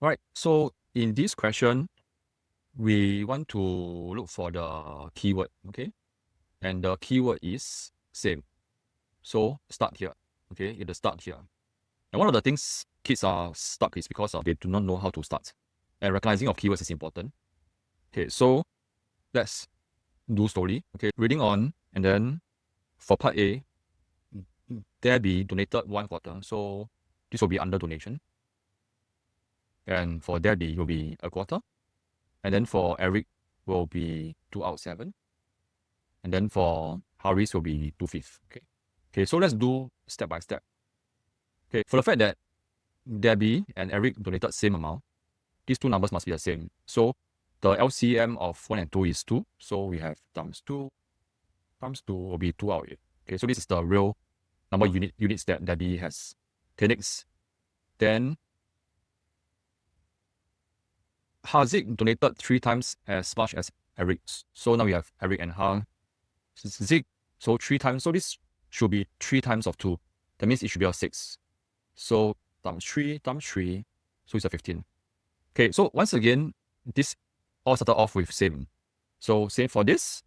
Alright, so in this question, we want to look for the keyword, okay? And the keyword is same. So start here, okay? It will start here. And one of the things kids are stuck is because they do not know how to start. And recognizing of keywords is important. Okay, so let's do slowly. Okay, reading on, and then for part A, Debbie donated 1/4, so this will be under donation. And for Debbie, it will be 1/4. And then for Eric, will be 2 out 7. And then for Haris, will be 2/5. Okay, so let's do step by step. Okay, for the fact that Debbie and Eric donated same amount, these two numbers must be the same. So the LCM of 1 and 2 is 2. So we have times 2 will be 2 out 8. Okay, so this is the real number of units that Debbie has. Okay, next. Then Haziq donated 3 times as much as Eric. So now we have Eric and Haziq. So 3 times. So this should be 3 times of 2. That means it should be a 6. So times 3 times 3. So it's a 15. Okay, so once again, this all started off with same. So same for this.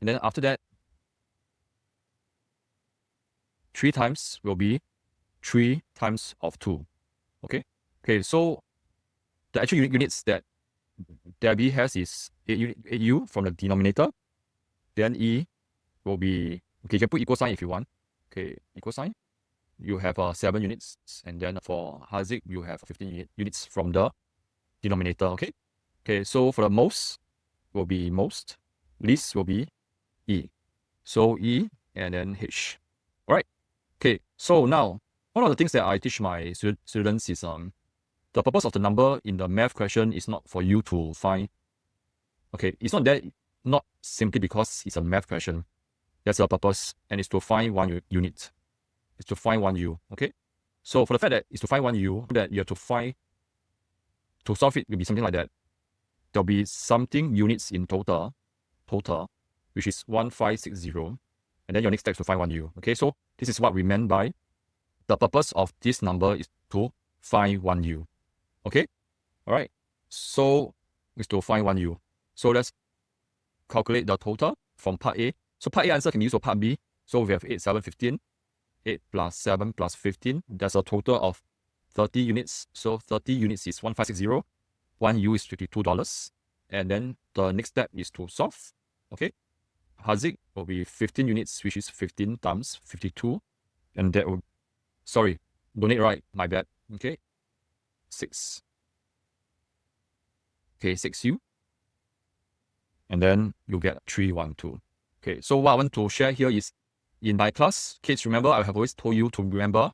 And then after that, 3 times will be 3 times of 2. Okay, so the actual units that Debbie has is 8U from the denominator. Then E will be, okay, you can put equal sign if you want. Okay, equal sign. You have 7 units. And then for Haziq, you have 15 units from the denominator. Okay, so for the most will be most. Least will be E. So E and then H. Alright. Okay, so now, one of the things that I teach my students is the purpose of the number in the math question is not for you to find. Okay, it's not simply because it's a math question. That's the purpose, and it's to find one unit. It's to find one U. Okay, so for the fact that it's to find one U, that you have to find, to solve it will be something like that. There'll be something units in total, which is 1560, and then your next step is to find one U. Okay, so this is what we meant by the purpose of this number is to find one U. Okay, all right. So it's to find one U. So let's calculate the total from part A. So part A answer can be used for part B. So we have 8, 7, 15. 8 plus 7 plus 15. That's a total of 30 units. So 30 units is 1560. 1 U is $52. And then the next step is to solve. Okay. Haziq will be 15 units, which is 15 times 52. And that will, sorry, donate right, my bad. Okay. 6. Okay, 6U. And then you get 312. Okay, so what I want to share here is in my class, kids, remember, I have always told you to remember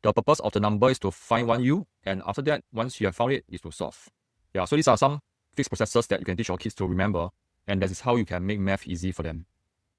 the purpose of the number is to find one U. And after that, once you have found it, is to solve. Yeah, so these are some fixed processes that you can teach your kids to remember. And that is how you can make math easy for them.